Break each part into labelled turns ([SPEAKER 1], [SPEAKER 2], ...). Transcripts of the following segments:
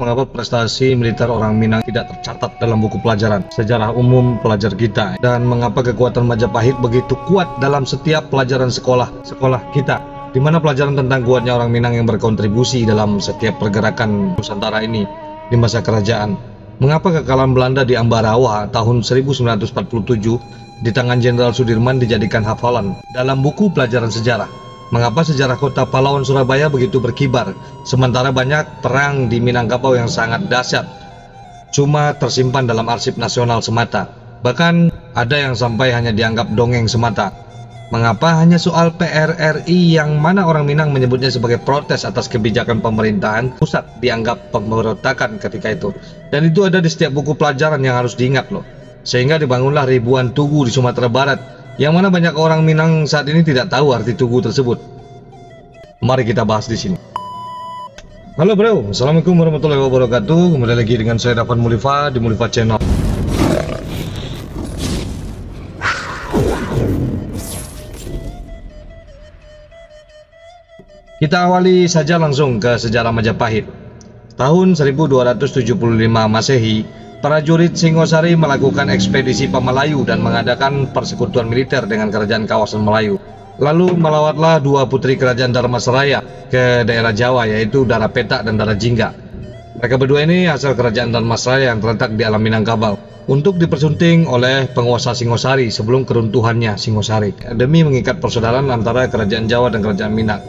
[SPEAKER 1] Mengapa prestasi militer orang Minang tidak tercatat dalam buku pelajaran sejarah umum pelajar kita? Dan mengapa kekuatan Majapahit begitu kuat dalam setiap pelajaran sekolah kita? Di mana pelajaran tentang kuatnya orang Minang yang berkontribusi dalam setiap pergerakan Nusantara ini di masa kerajaan? Mengapa kekalahan Belanda di Ambarawa tahun 1947 di tangan Jenderal Sudirman dijadikan hafalan dalam buku pelajaran sejarah? Mengapa sejarah kota pahlawan Surabaya begitu berkibar, sementara banyak perang di Minangkabau yang sangat dahsyat cuma tersimpan dalam arsip nasional semata? Bahkan ada yang sampai hanya dianggap dongeng semata. Mengapa hanya soal PRRI yang mana orang Minang menyebutnya sebagai protes atas kebijakan pemerintahan pusat dianggap pemberontakan ketika itu? Dan itu ada di setiap buku pelajaran yang harus diingat loh. Sehingga dibangunlah ribuan tugu di Sumatera Barat, yang mana banyak orang Minang saat ini tidak tahu arti tugu tersebut. Mari kita bahas di sini. Halo bro, assalamualaikum warahmatullahi wabarakatuh. Kembali lagi dengan saya Dafan Mulifa di Mulifa Channel. Kita awali saja langsung ke sejarah Majapahit. Tahun 1275 Masehi, prajurit Singosari melakukan ekspedisi Pamalayu dan mengadakan persekutuan militer dengan kerajaan kawasan Melayu. Lalu melawatlah dua putri kerajaan Dharmasaraya ke daerah Jawa, yaitu Darapetak dan Darajingga. Mereka berdua ini hasil kerajaan Dharmasaraya yang terletak di alam Minangkabau untuk dipersunting oleh penguasa Singosari sebelum keruntuhannya Singosari, demi mengikat persaudaraan antara kerajaan Jawa dan kerajaan Minang.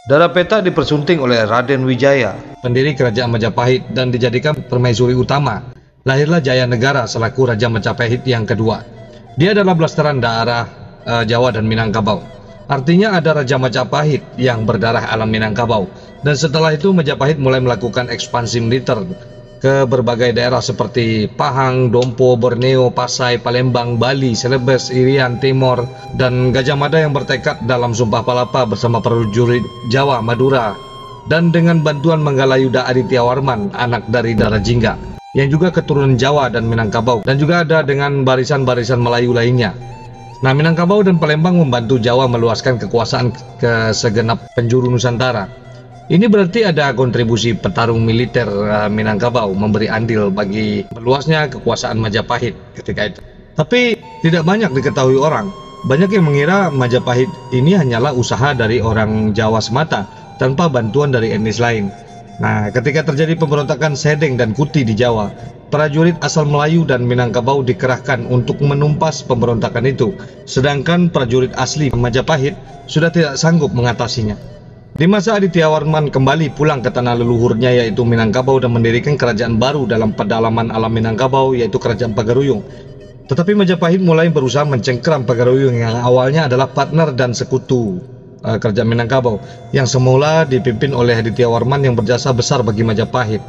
[SPEAKER 1] Darapetak dipersunting oleh Raden Wijaya, pendiri kerajaan Majapahit, dan dijadikan permaisuri utama. Lahirlah Jaya Negara selaku Raja Majapahit yang kedua. Dia adalah blasteran daerah Jawa dan Minangkabau. Artinya ada Raja Majapahit yang berdarah alam Minangkabau. Dan setelah itu Majapahit mulai melakukan ekspansi militer ke berbagai daerah seperti Pahang, Dompo, Borneo, Pasai, Palembang, Bali, Celebes, Irian, Timor, dan Gajah Mada yang bertekad dalam Sumpah Palapa bersama prajurit Jawa, Madura, dan dengan bantuan Manggalayuda Aditya Warman, anak dari Darajingga, yang juga keturunan Jawa dan Minangkabau, dan juga ada dengan barisan-barisan Melayu lainnya. Nah, Minangkabau dan Palembang membantu Jawa meluaskan kekuasaan ke segenap penjuru Nusantara. Ini berarti ada kontribusi petarung militer Minangkabau memberi andil bagi meluasnya kekuasaan Majapahit ketika itu. Tapi tidak banyak diketahui orang. Banyak yang mengira Majapahit ini hanyalah usaha dari orang Jawa semata tanpa bantuan dari etnis lain. Nah, ketika terjadi pemberontakan Sedeng dan Kuti di Jawa, prajurit asal Melayu dan Minangkabau dikerahkan untuk menumpas pemberontakan itu, sedangkan prajurit asli Majapahit sudah tidak sanggup mengatasinya. Di masa Aditya Warman kembali pulang ke tanah leluhurnya yaitu Minangkabau dan mendirikan kerajaan baru dalam pedalaman alam Minangkabau yaitu Kerajaan Pagaruyung. Tetapi Majapahit mulai berusaha mencengkeram Pagaruyung yang awalnya adalah partner dan sekutu kerajaan Minangkabau yang semula dipimpin oleh Aditya Warman yang berjasa besar bagi Majapahit.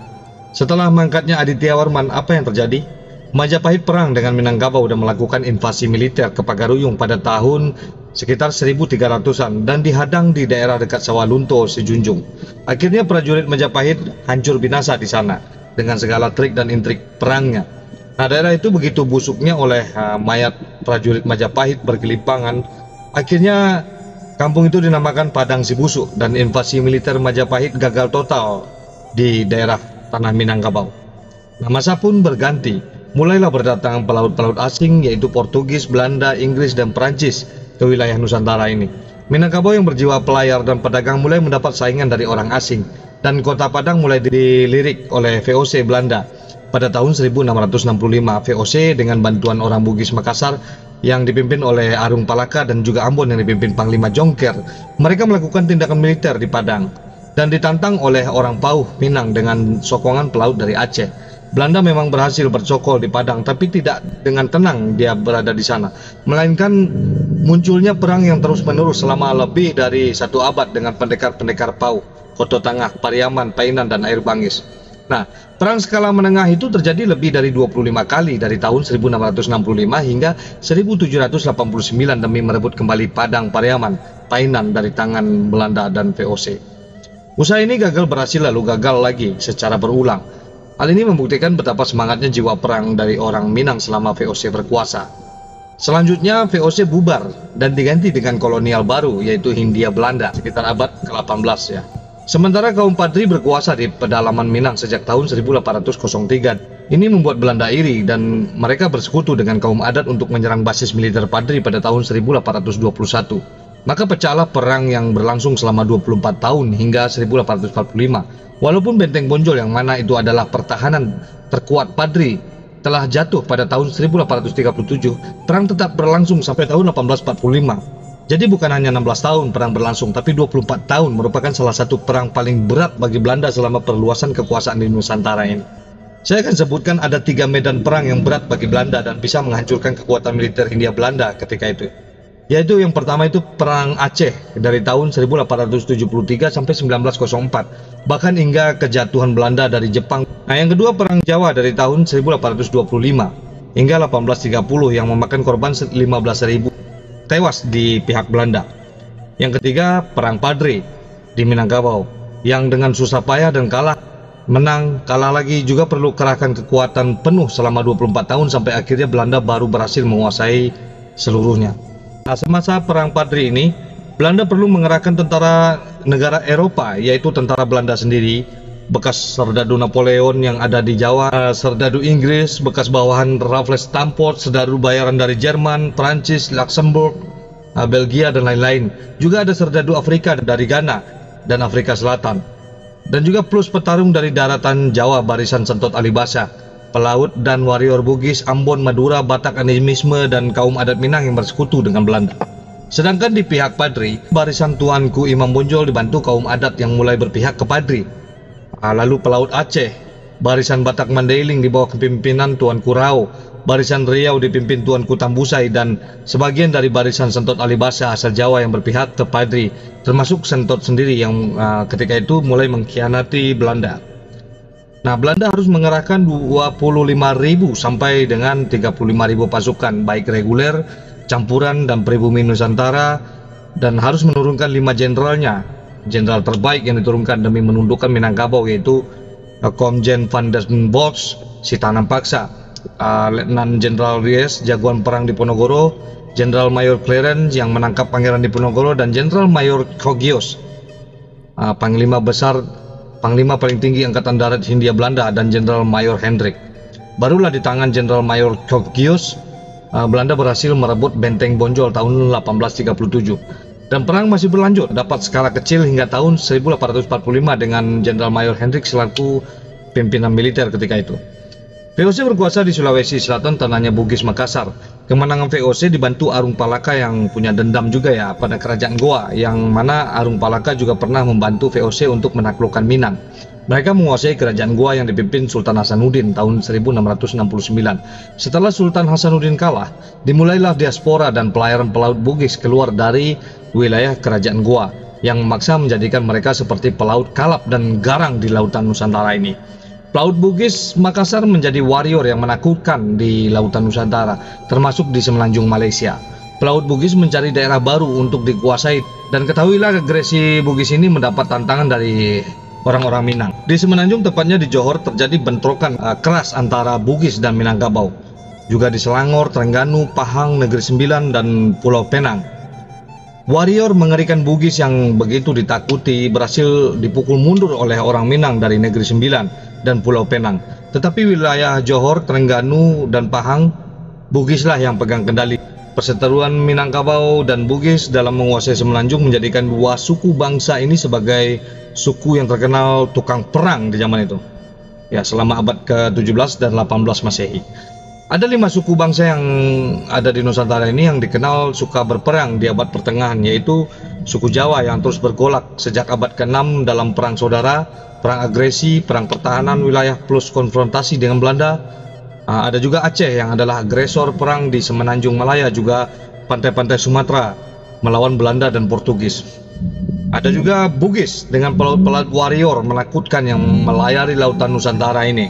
[SPEAKER 1] Setelah mengangkatnya Aditya Warman, apa yang terjadi? Majapahit perang dengan Minangkabau dan melakukan invasi militer ke Pagaruyung pada tahun sekitar 1300-an dan dihadang di daerah dekat Sawalunto, Sejunjung. Akhirnya prajurit Majapahit hancur binasa di sana dengan segala trik dan intrik perangnya. Nah, daerah itu begitu busuknya oleh mayat prajurit Majapahit bergelimpangan. Akhirnya kampung itu dinamakan Padang Sibusuk dan invasi militer Majapahit gagal total di daerah tanah Minangkabau. Nah, masa pun berganti. Mulailah berdatangan pelaut-pelaut asing yaitu Portugis, Belanda, Inggris, dan Perancis ke wilayah Nusantara ini. Minangkabau yang berjiwa pelayar dan pedagang mulai mendapat saingan dari orang asing, dan kota Padang mulai dilirik oleh VOC Belanda. Pada tahun 1665, VOC dengan bantuan orang Bugis Makassar yang dipimpin oleh Arung Palaka dan juga Ambon yang dipimpin Panglima Jongker, mereka melakukan tindakan militer di Padang dan ditantang oleh orang Pauh Minang dengan sokongan pelaut dari Aceh. Belanda memang berhasil bercokol di Padang, tapi tidak dengan tenang dia berada di sana, melainkan munculnya perang yang terus-menerus selama lebih dari 1 abad dengan pendekar-pendekar Pauh, Koto Tangah, Pariaman, Painan, dan Air Bangis. Nah, perang skala menengah itu terjadi lebih dari 25 kali dari tahun 1665 hingga 1789 demi merebut kembali Padang, Pariaman, Painan dari tangan Belanda dan VOC. Usaha ini gagal berhasil lalu gagal lagi secara berulang. Hal ini membuktikan betapa semangatnya jiwa perang dari orang Minang selama VOC berkuasa. Selanjutnya VOC bubar dan diganti dengan kolonial baru yaitu Hindia Belanda sekitar abad ke-18 ya. Sementara kaum Padri berkuasa di pedalaman Minang sejak tahun 1803. Ini membuat Belanda iri dan mereka bersekutu dengan kaum adat untuk menyerang basis militer Padri pada tahun 1821. Maka pecahlah perang yang berlangsung selama 24 tahun hingga 1845. Walaupun benteng Bonjol yang mana itu adalah pertahanan terkuat Padri telah jatuh pada tahun 1837, perang tetap berlangsung sampai tahun 1845. Jadi bukan hanya 16 tahun perang berlangsung, tapi 24 tahun merupakan salah satu perang paling berat bagi Belanda selama perluasan kekuasaan di Nusantara ini. Saya akan sebutkan ada 3 medan perang yang berat bagi Belanda dan bisa menghancurkan kekuatan militer Hindia Belanda ketika itu. Yaitu yang pertama itu Perang Aceh dari tahun 1873 sampai 1904, bahkan hingga kejatuhan Belanda dari Jepang. Nah, yang kedua Perang Jawa dari tahun 1825 hingga 1830 yang memakan korban 15.000 tewas di pihak Belanda. Yang ketiga Perang Padri di Minangkabau yang dengan susah payah dan kalah, menang, kalah lagi, juga perlu kerahkan kekuatan penuh selama 24 tahun sampai akhirnya Belanda baru berhasil menguasai seluruhnya. Nah, semasa Perang Padri ini Belanda perlu mengerahkan tentara negara Eropa, yaitu tentara Belanda sendiri, bekas serdadu Napoleon yang ada di Jawa, serdadu Inggris, bekas bawahan Raffles Damport, serdadu bayaran dari Jerman, Prancis, Luxembourg, Belgia, dan lain-lain. Juga ada serdadu Afrika dari Ghana dan Afrika Selatan. Dan juga plus petarung dari daratan Jawa, barisan Sentot Alibasa, pelaut dan warrior Bugis, Ambon, Madura, Batak, animisme, dan kaum adat Minang yang bersekutu dengan Belanda. Sedangkan di pihak Padri, barisan Tuanku Imam Bonjol dibantu kaum adat yang mulai berpihak ke Padri. Lalu pelaut Aceh, barisan Batak Mandailing di bawah kepemimpinan Tuanku Rao, barisan Riau dipimpin Tuanku Tambusai, dan sebagian dari barisan Sentot Alibasa asal Jawa yang berpihak ke Padri, termasuk Sentot sendiri yang ketika itu mulai mengkhianati Belanda. Nah, Belanda harus mengerahkan 25.000 sampai dengan 35.000 pasukan, baik reguler, campuran, dan pribumi Nusantara, dan harus menurunkan 5 jenderalnya. Jenderal terbaik yang diturunkan demi menundukkan Minangkabau yaitu Komjen van den Bosch, Sitanam Paksa, Letnan Jenderal Ries, jagoan perang di Ponorogo, Jenderal Mayor Clarence yang menangkap Pangeran Diponegoro, dan Jenderal Mayor Kogios, Panglima paling tinggi Angkatan Darat Hindia Belanda, dan Jenderal Mayor Hendrik. Barulah di tangan Jenderal Mayor Kogios, Belanda berhasil merebut benteng Bonjol tahun 1837. Dan perang masih berlanjut, dapat skala kecil hingga tahun 1845 dengan Jenderal Mayor Hendrik selaku pimpinan militer ketika itu. VOC berkuasa di Sulawesi Selatan, tanahnya Bugis Makassar. Kemenangan VOC dibantu Arung Palaka yang punya dendam juga ya pada kerajaan Goa, yang mana Arung Palaka juga pernah membantu VOC untuk menaklukkan Minang. Mereka menguasai kerajaan Goa yang dipimpin Sultan Hasanuddin tahun 1669. Setelah Sultan Hasanuddin kalah, dimulailah diaspora dan pelayaran pelaut Bugis keluar dari wilayah kerajaan Goa yang memaksa menjadikan mereka seperti pelaut kalap dan garang di lautan Nusantara ini. Pelaut Bugis Makassar menjadi warrior yang menakutkan di lautan Nusantara, termasuk di semenanjung Malaysia. Pelaut Bugis mencari daerah baru untuk dikuasai, dan ketahuilah agresi Bugis ini mendapat tantangan dari orang-orang Minang. Di semenanjung, tepatnya di Johor, terjadi bentrokan keras antara Bugis dan Minangkabau. Juga di Selangor, Terengganu, Pahang, Negeri Sembilan, dan Pulau Penang. Warrior mengerikan Bugis yang begitu ditakuti berhasil dipukul mundur oleh orang Minang dari Negeri Sembilan dan Pulau Penang. Tetapi wilayah Johor, Terengganu, dan Pahang, Bugislah yang pegang kendali. Perseteruan Minangkabau dan Bugis dalam menguasai semenanjung menjadikan dua suku bangsa ini sebagai suku yang terkenal tukang perang di zaman itu. Ya, selama abad ke-17 dan 18 Masehi. Ada 5 suku bangsa yang ada di Nusantara ini yang dikenal suka berperang di abad pertengahan, yaitu suku Jawa yang terus bergolak sejak abad ke-6 dalam perang saudara, perang agresi, perang pertahanan wilayah plus konfrontasi dengan Belanda. Ada juga Aceh yang adalah agresor perang di semenanjung Malaya, juga pantai-pantai Sumatera melawan Belanda dan Portugis. Ada juga Bugis dengan pelaut-pelaut warrior menakutkan yang melayari lautan Nusantara ini.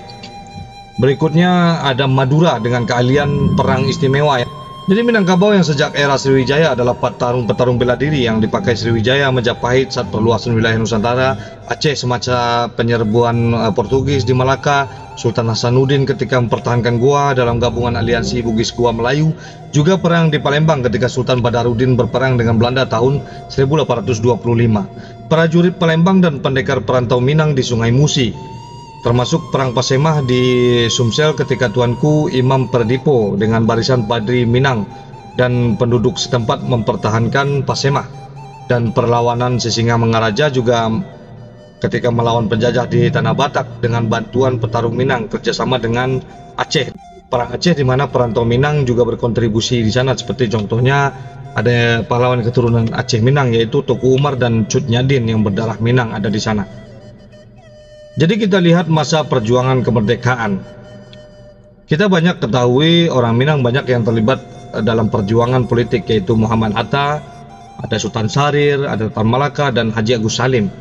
[SPEAKER 1] Berikutnya ada Madura dengan keahlian perang istimewa. Jadi Minangkabau yang sejak era Sriwijaya adalah petarung bela diri yang dipakai Sriwijaya Majapahit saat perluasan wilayah Nusantara. Aceh semacam penyerbuan Portugis di Malaka, Sultan Hasanuddin ketika mempertahankan Goa dalam gabungan aliansi Bugis Goa Melayu, juga perang di Palembang ketika Sultan Badarudin berperang dengan Belanda tahun 1825. Prajurit Palembang dan pendekar perantau Minang di Sungai Musi, termasuk perang Pasemah di Sumsel ketika Tuanku Imam Perdipo dengan barisan Padri Minang dan penduduk setempat mempertahankan Pasemah, dan perlawanan Sisingamangaraja juga ketika melawan penjajah di Tanah Batak dengan bantuan petarung Minang kerjasama dengan Aceh. Perang Aceh di mana perantau Minang juga berkontribusi di sana, seperti contohnya ada pahlawan keturunan Aceh Minang yaitu Tuku Umar dan Cut Nyadin yang berdarah Minang ada di sana. Jadi kita lihat masa perjuangan kemerdekaan. Kita banyak ketahui orang Minang banyak yang terlibat dalam perjuangan politik, yaitu Muhammad Hatta, ada Sultan Syahrir, ada Tan Malaka, dan Haji Agus Salim.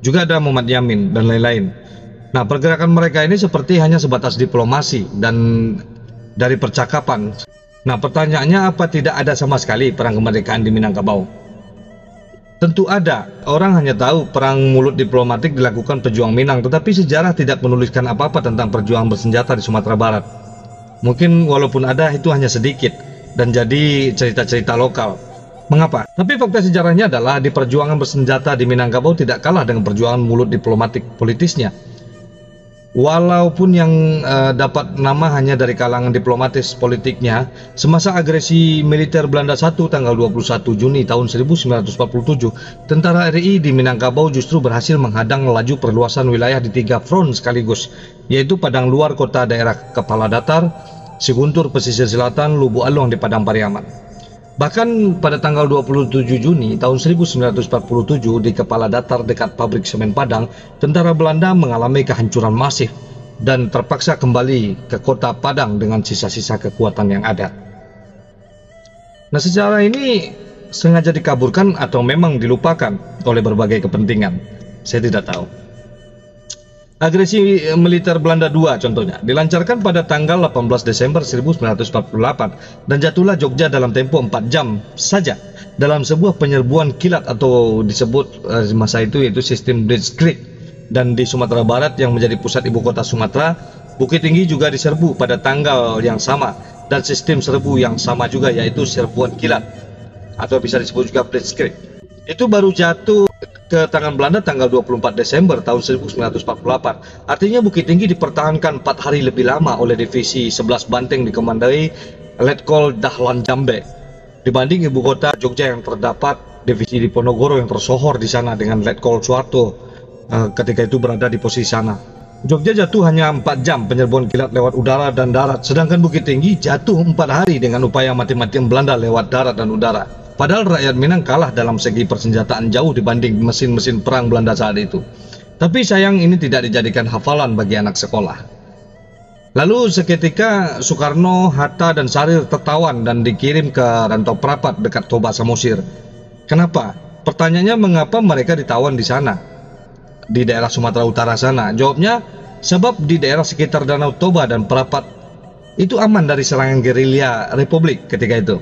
[SPEAKER 1] Juga ada Muhammad Yamin dan lain-lain. Nah, pergerakan mereka ini seperti hanya sebatas diplomasi dan dari percakapan. Nah, pertanyaannya, apa tidak ada sama sekali perang kemerdekaan di Minangkabau? Tentu ada. Orang hanya tahu perang mulut diplomatik dilakukan pejuang Minang, tetapi sejarah tidak menuliskan apa-apa tentang perjuangan bersenjata di Sumatera Barat. Mungkin walaupun ada, itu hanya sedikit dan jadi cerita-cerita lokal. Mengapa? Tapi fakta sejarahnya adalah di perjuangan bersenjata di Minangkabau tidak kalah dengan perjuangan mulut diplomatik politisnya. Walaupun yang dapat nama hanya dari kalangan diplomatis politiknya, semasa agresi militer Belanda 1 tanggal 21 Juni tahun 1947, tentara RI di Minangkabau justru berhasil menghadang laju perluasan wilayah di 3 front sekaligus, yaitu Padang Luar Kota Daerah Kepala Datar, Siguntur Pesisir Selatan, Lubuk Along di Padang Pariaman. Bahkan pada tanggal 27 Juni tahun 1947 di Kepala Datar dekat pabrik semen Padang, tentara Belanda mengalami kehancuran masif dan terpaksa kembali ke kota Padang dengan sisa-sisa kekuatan yang ada. Nah, sejarah ini sengaja dikaburkan atau memang dilupakan oleh berbagai kepentingan, saya tidak tahu. Agresi militer Belanda II contohnya dilancarkan pada tanggal 18 Desember 1948 dan jatuhlah Jogja dalam tempo 4 jam saja dalam sebuah penyerbuan kilat atau disebut masa itu yaitu sistem Blitzkrieg. Dan di Sumatera Barat yang menjadi pusat ibu kota Sumatera, Bukit Tinggi juga diserbu pada tanggal yang sama dan sistem serbu yang sama juga, yaitu serbuan kilat atau bisa disebut juga Blitzkrieg. Itu baru jatuh ke tangan Belanda tanggal 24 Desember tahun 1948. Artinya Bukit Tinggi dipertahankan 4 hari lebih lama oleh divisi 11 Banteng dikemandai Letkol Dahlan Jambe dibanding ibu kota Jogja yang terdapat divisi Diponegoro yang tersohor di sana dengan Letkol Suharto ketika itu berada di posisi sana. Jogja jatuh hanya 4 jam penyerbuan kilat lewat udara dan darat, sedangkan Bukit Tinggi jatuh 4 hari dengan upaya mati-matian Belanda lewat darat dan udara. Padahal rakyat Minang kalah dalam segi persenjataan jauh dibanding mesin-mesin perang Belanda saat itu. Tapi sayang ini tidak dijadikan hafalan bagi anak sekolah. Lalu seketika Soekarno, Hatta, dan Syahrir tertawan dan dikirim ke Rantau Prapat dekat Toba Samosir. Kenapa? Pertanyaannya, mengapa mereka ditawan di sana, di daerah Sumatera Utara sana? Jawabnya, sebab di daerah sekitar Danau Toba dan Prapat itu aman dari serangan gerilya Republik ketika itu.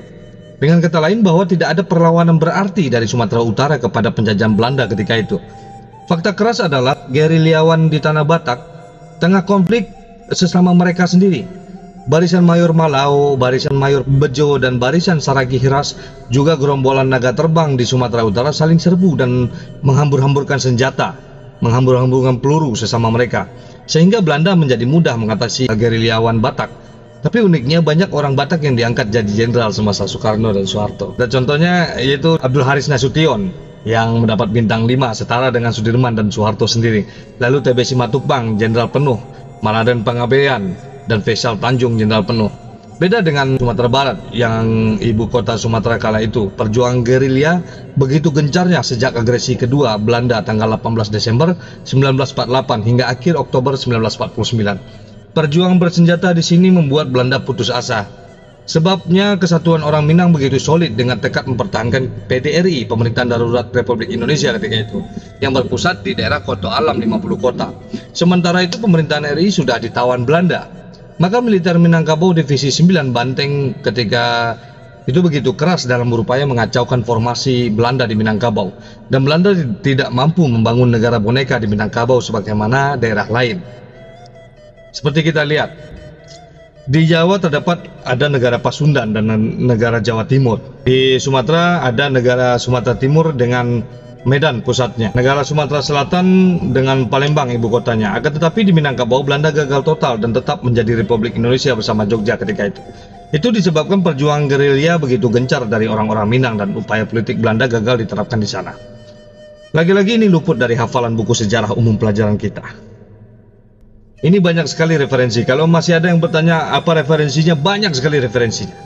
[SPEAKER 1] Dengan kata lain, bahwa tidak ada perlawanan berarti dari Sumatera Utara kepada penjajahan Belanda ketika itu. Fakta keras adalah gerilyawan di Tanah Batak tengah konflik sesama mereka sendiri. Barisan Mayor Malau, Barisan Mayor Bejo, dan Barisan Saragi Hiras, juga gerombolan naga terbang di Sumatera Utara saling serbu dan menghambur-hamburkan senjata, menghambur-hamburkan peluru sesama mereka, sehingga Belanda menjadi mudah mengatasi gerilyawan Batak. Tapi uniknya banyak orang Batak yang diangkat jadi jenderal semasa Soekarno dan Soeharto. Dan contohnya yaitu Abdul Haris Nasution yang mendapat bintang 5 setara dengan Sudirman dan Soeharto sendiri. Lalu TB Simatupang jenderal penuh, Maraden Pangabean, dan Faisal Tanjung jenderal penuh. Beda dengan Sumatera Barat yang ibu kota Sumatera kala itu, perjuangan gerilya begitu gencarnya sejak agresi kedua Belanda tanggal 18 Desember 1948 hingga akhir Oktober 1949. Perjuangan bersenjata di sini membuat Belanda putus asa. Sebabnya kesatuan orang Minang begitu solid dengan tekad mempertahankan PDRI, Pemerintahan Darurat Republik Indonesia ketika itu, yang berpusat di daerah Koto Alam 50 kota. Sementara itu pemerintahan RI sudah ditawan Belanda. Maka militer Minangkabau Divisi 9 Banteng ketika itu begitu keras dalam berupaya mengacaukan formasi Belanda di Minangkabau. Dan Belanda tidak mampu membangun negara boneka di Minangkabau sebagaimana daerah lain. Seperti kita lihat, di Jawa terdapat ada negara Pasundan dan negara Jawa Timur. Di Sumatera ada negara Sumatera Timur dengan Medan pusatnya. Negara Sumatera Selatan dengan Palembang ibu kotanya. Akan tetapi di Minangkabau, Belanda gagal total dan tetap menjadi Republik Indonesia bersama Jogja ketika itu. Itu disebabkan perjuangan gerilya begitu gencar dari orang-orang Minang dan upaya politik Belanda gagal diterapkan di sana. Lagi-lagi ini luput dari hafalan buku sejarah umum pelajaran kita. Ini banyak sekali referensi. Kalau masih ada yang bertanya apa referensinya, banyak sekali referensinya.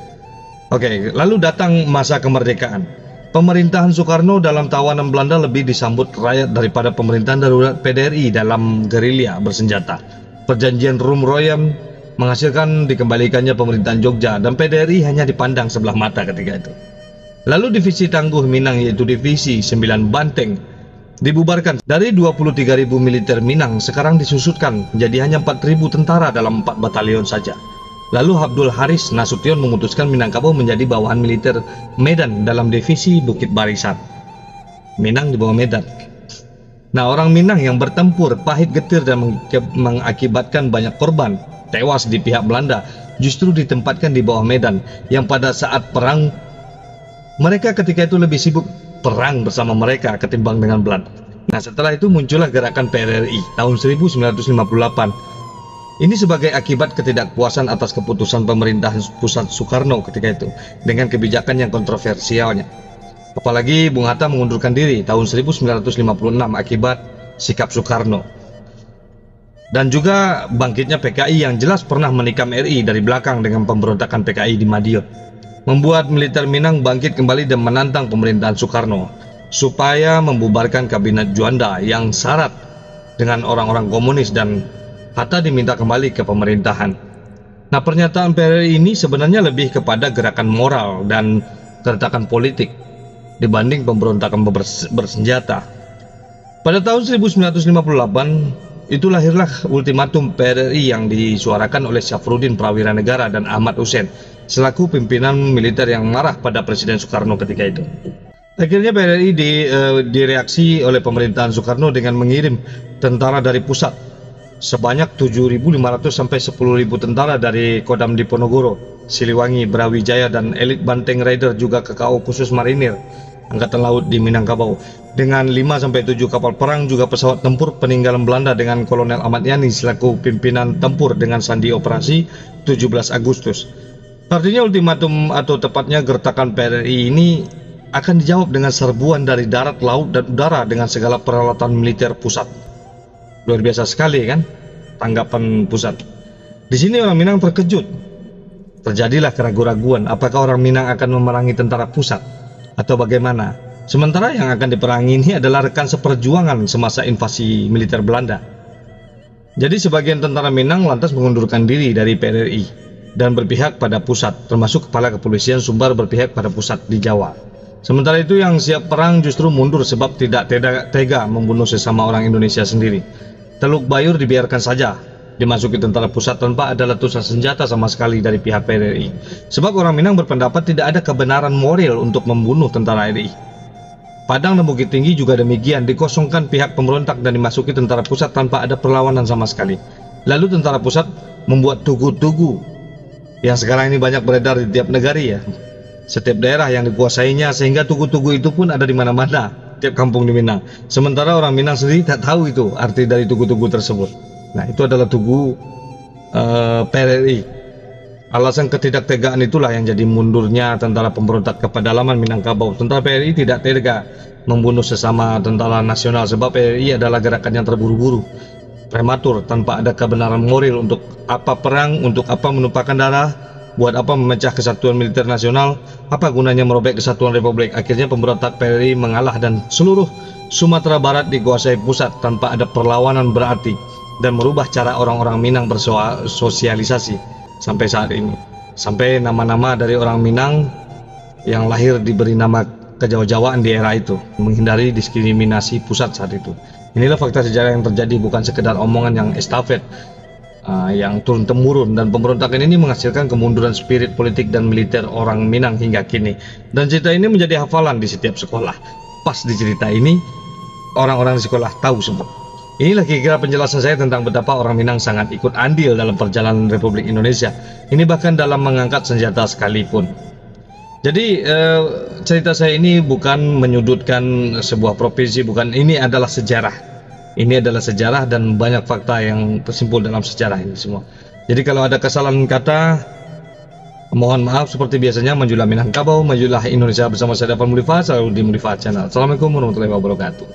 [SPEAKER 1] Oke, lalu datang masa kemerdekaan. Pemerintahan Soekarno dalam tawanan Belanda lebih disambut rakyat daripada pemerintahan darurat PDRI dalam gerilya bersenjata. Perjanjian Rum-Royem menghasilkan dikembalikannya pemerintahan Jogja dan PDRI hanya dipandang sebelah mata ketika itu. Lalu divisi tangguh Minang yaitu divisi 9 Banteng dibubarkan. Dari 23.000 militer Minang sekarang disusutkan menjadi hanya 4.000 tentara dalam 4 batalion saja. Lalu Abdul Haris Nasution memutuskan Minangkabau menjadi bawahan militer Medan dalam divisi Bukit Barisan. Minang di bawah Medan. Nah, orang Minang yang bertempur pahit getir dan mengakibatkan banyak korban tewas di pihak Belanda justru ditempatkan di bawah Medan, yang pada saat perang mereka ketika itu lebih sibuk perang bersama mereka ketimbang dengan Belanda. Nah, setelah itu muncullah gerakan PRRI tahun 1958. Ini sebagai akibat ketidakpuasan atas keputusan pemerintahan pusat Soekarno ketika itu dengan kebijakan yang kontroversialnya. Apalagi Bung Hatta mengundurkan diri tahun 1956 akibat sikap Soekarno. Dan juga bangkitnya PKI yang jelas pernah menikam RI dari belakang dengan pemberontakan PKI di Madiun, membuat militer Minang bangkit kembali dan menantang pemerintahan Soekarno supaya membubarkan kabinet Juanda yang syarat dengan orang-orang komunis, dan Hatta diminta kembali ke pemerintahan. Nah, pernyataan PRRI ini sebenarnya lebih kepada gerakan moral dan keretakan politik dibanding pemberontakan bersenjata. Pada tahun 1958 itu lahirlah ultimatum PRRI yang disuarakan oleh Syafruddin Prawira Negara dan Ahmad Hussein selaku pimpinan militer yang marah pada Presiden Soekarno ketika itu. Akhirnya PRRI direaksi oleh pemerintahan Soekarno dengan mengirim tentara dari pusat sebanyak 7.500 sampai 10.000 tentara dari Kodam Diponegoro, Siliwangi, Brawijaya, dan elit Banteng Raider juga ke KO khusus marinir Angkatan Laut di Minangkabau dengan 5-7 kapal perang, juga pesawat tempur peninggalan Belanda dengan Kolonel Ahmad Yani selaku pimpinan tempur dengan sandi operasi 17 Agustus. Artinya ultimatum atau tepatnya gertakan PRRI ini akan dijawab dengan serbuan dari darat, laut, dan udara dengan segala peralatan militer pusat. Luar biasa sekali kan tanggapan pusat. Di sini orang Minang terkejut. Terjadilah keraguan-raguan apakah orang Minang akan memerangi tentara pusat atau bagaimana. Sementara yang akan diperangi ini adalah rekan seperjuangan semasa invasi militer Belanda. Jadi sebagian tentara Minang lantas mengundurkan diri dari PRRI dan berpihak pada pusat, termasuk kepala kepolisian Sumbar berpihak pada pusat di Jawa. Sementara itu yang siap perang justru mundur sebab tidak tega membunuh sesama orang Indonesia sendiri. Teluk Bayur dibiarkan saja dimasuki tentara pusat tanpa ada letusan senjata sama sekali dari pihak PRRI. Sebab orang Minang berpendapat tidak ada kebenaran moral untuk membunuh tentara RI. Padang dan Bukit Tinggi juga demikian, dikosongkan pihak pemberontak dan dimasuki tentara pusat tanpa ada perlawanan sama sekali. Lalu tentara pusat membuat tugu-tugu yang sekarang ini banyak beredar di tiap negari ya, setiap daerah yang dikuasainya, sehingga tugu-tugu itu pun ada di mana-mana tiap kampung di Minang. Sementara orang Minang sendiri tak tahu itu arti dari tugu-tugu tersebut. Nah, itu adalah tugu PRRI. Alasan ketidaktegaan itulah yang jadi mundurnya tentara pemberontak ke pedalaman Minangkabau. Tentara PRRI tidak tega membunuh sesama tentara nasional sebab PRRI adalah gerakan yang terburu-buru, prematur, tanpa ada kebenaran moral. Untuk apa perang, untuk apa menumpahkan darah, buat apa memecah kesatuan militer nasional, apa gunanya merobek kesatuan republik. Akhirnya pemberontak PRRI mengalah dan seluruh Sumatera Barat dikuasai pusat tanpa ada perlawanan berarti, dan merubah cara orang-orang Minang bersosialisasi sampai saat ini. Sampai nama-nama dari orang Minang yang lahir diberi nama kejawa-jawaan di era itu, menghindari diskriminasi pusat saat itu. Inilah fakta sejarah yang terjadi, bukan sekedar omongan yang estafet yang turun-temurun, dan pemberontakan ini menghasilkan kemunduran spirit politik dan militer orang Minang hingga kini. Dan cerita ini menjadi hafalan di setiap sekolah. Pas di cerita ini orang-orang di sekolah tahu semua. Inilah kira-kira penjelasan saya tentang betapa orang Minang sangat ikut andil dalam perjalanan Republik Indonesia. Ini bahkan dalam mengangkat senjata sekalipun. Jadi cerita saya ini bukan menyudutkan sebuah provinsi, bukan. Ini adalah sejarah. Ini adalah sejarah dan banyak fakta yang tersimpul dalam sejarah ini semua. Jadi kalau ada kesalahan kata, mohon maaf. Seperti biasanya, Majulah Minangkabau, Majulah Indonesia bersama saya Davan Mulifa, selalu di Mulifa Channel. Assalamualaikum warahmatullahi wabarakatuh.